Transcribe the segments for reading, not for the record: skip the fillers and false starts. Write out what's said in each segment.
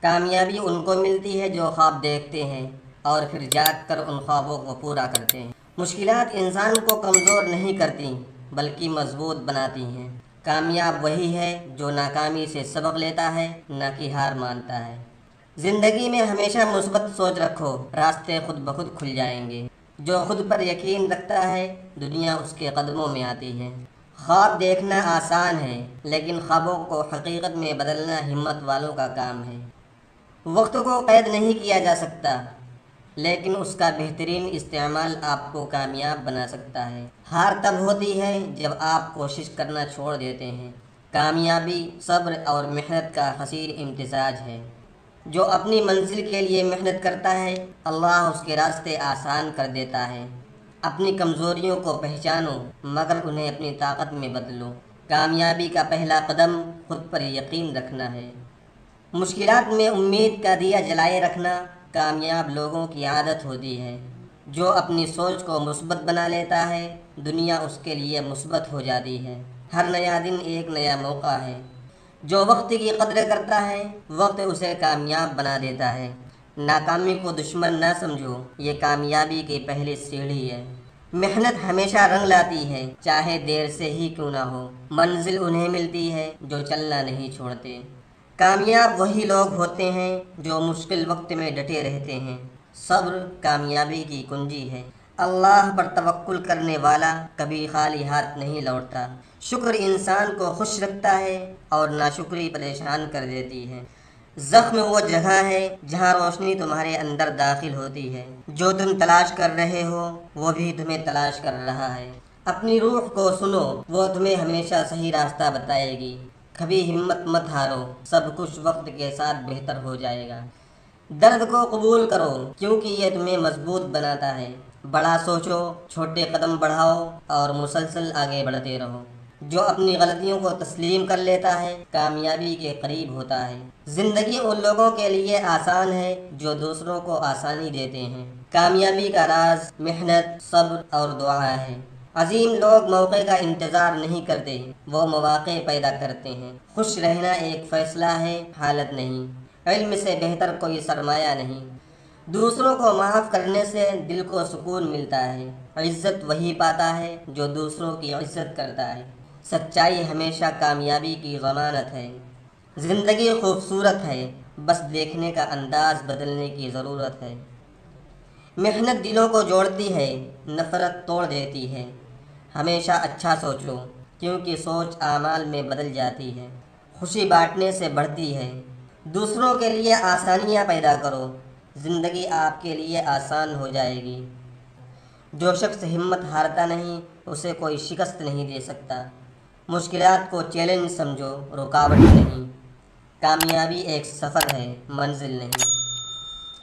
کامیابی ان کو ملتی ہے جو خواب دیکھتے ہیں اور پھر جاگ کر ان خوابوں کو پورا کرتے ہیں۔ مشکلات انسان کو کمزور نہیں کرتی بلکہ مضبوط بناتی ہیں۔ کامیاب وہی ہے جو ناکامی سے سبق لیتا ہے، نہ کہ ہار مانتا ہے۔ زندگی میں ہمیشہ مثبت سوچ رکھو، راستے خود بخود کھل جائیں گے۔ جو خود پر یقین رکھتا ہے دنیا اس کے قدموں میں آتی ہے۔ خواب دیکھنا آسان ہے لیکن خوابوں کو حقیقت میں بدلنا ہمت والوں کا کام ہے۔ وقت کو قید نہیں کیا جا سکتا لیکن اس کا بہترین استعمال آپ کو کامیاب بنا سکتا ہے۔ ہار تب ہوتی ہے جب آپ کوشش کرنا چھوڑ دیتے ہیں۔ کامیابی صبر اور محنت کا حسین امتزاج ہے۔ جو اپنی منزل کے لیے محنت کرتا ہے اللہ اس کے راستے آسان کر دیتا ہے۔ اپنی کمزوریوں کو پہچانو مگر انہیں اپنی طاقت میں بدلو۔ کامیابی کا پہلا قدم خود پر یقین رکھنا ہے۔ مشکلات میں امید کا دیا جلائے رکھنا کامیاب لوگوں کی عادت ہوتی ہے۔ جو اپنی سوچ کو مثبت بنا لیتا ہے دنیا اس کے لیے مثبت ہو جاتی ہے۔ ہر نیا دن ایک نیا موقع ہے۔ جو وقت کی قدر کرتا ہے وقت اسے کامیاب بنا دیتا ہے۔ ناکامی کو دشمن نہ سمجھو، یہ کامیابی کی پہلی سیڑھی ہے۔ محنت ہمیشہ رنگ لاتی ہے چاہے دیر سے ہی کیوں نہ ہو۔ منزل انہیں ملتی ہے جو چلنا نہیں چھوڑتے۔ کامیاب وہی لوگ ہوتے ہیں جو مشکل وقت میں ڈٹے رہتے ہیں۔ صبر کامیابی کی کنجی ہے۔ اللہ پر توکل کرنے والا کبھی خالی ہاتھ نہیں لوٹتا۔ شکر انسان کو خوش رکھتا ہے اور ناشکری پریشان کر دیتی ہے۔ زخم وہ جگہ ہے جہاں روشنی تمہارے اندر داخل ہوتی ہے۔ جو تم تلاش کر رہے ہو وہ بھی تمہیں تلاش کر رہا ہے۔ اپنی روح کو سنو، وہ تمہیں ہمیشہ صحیح راستہ بتائے گی۔ کبھی ہمت مت ہارو، سب کچھ وقت کے ساتھ بہتر ہو جائے گا۔ درد کو قبول کرو کیونکہ یہ تمہیں مضبوط بناتا ہے۔ بڑا سوچو، چھوٹے قدم بڑھاؤ اور مسلسل آگے بڑھتے رہو۔ جو اپنی غلطیوں کو تسلیم کر لیتا ہے کامیابی کے قریب ہوتا ہے۔ زندگی ان لوگوں کے لیے آسان ہے جو دوسروں کو آسانی دیتے ہیں۔ کامیابی کا راز محنت، صبر اور دعا ہے۔ عظیم لوگ موقع کا انتظار نہیں کرتے، وہ مواقع پیدا کرتے ہیں۔ خوش رہنا ایک فیصلہ ہے، حالت نہیں۔ علم سے بہتر کوئی سرمایہ نہیں۔ دوسروں کو معاف کرنے سے دل کو سکون ملتا ہے۔ عزت وہی پاتا ہے جو دوسروں کی عزت کرتا ہے۔ سچائی ہمیشہ کامیابی کی ضمانت ہے۔ زندگی خوبصورت ہے، بس دیکھنے کا انداز بدلنے کی ضرورت ہے۔ محنت دلوں کو جوڑتی ہے، نفرت توڑ دیتی ہے۔ ہمیشہ اچھا سوچو کیونکہ سوچ اعمال میں بدل جاتی ہے۔ خوشی بانٹنے سے بڑھتی ہے۔ دوسروں کے لیے آسانیاں پیدا کرو، زندگی آپ کے لیے آسان ہو جائے گی۔ جو شخص ہمت ہارتا نہیں اسے کوئی شکست نہیں دے سکتا۔ مشکلات کو چیلنج سمجھو، رکاوٹ نہیں۔ کامیابی ایک سفر ہے، منزل نہیں۔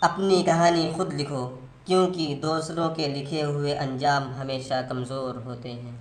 اپنی کہانی خود لکھو کیونکہ دوسروں کے لکھے ہوئے انجام ہمیشہ کمزور ہوتے ہیں۔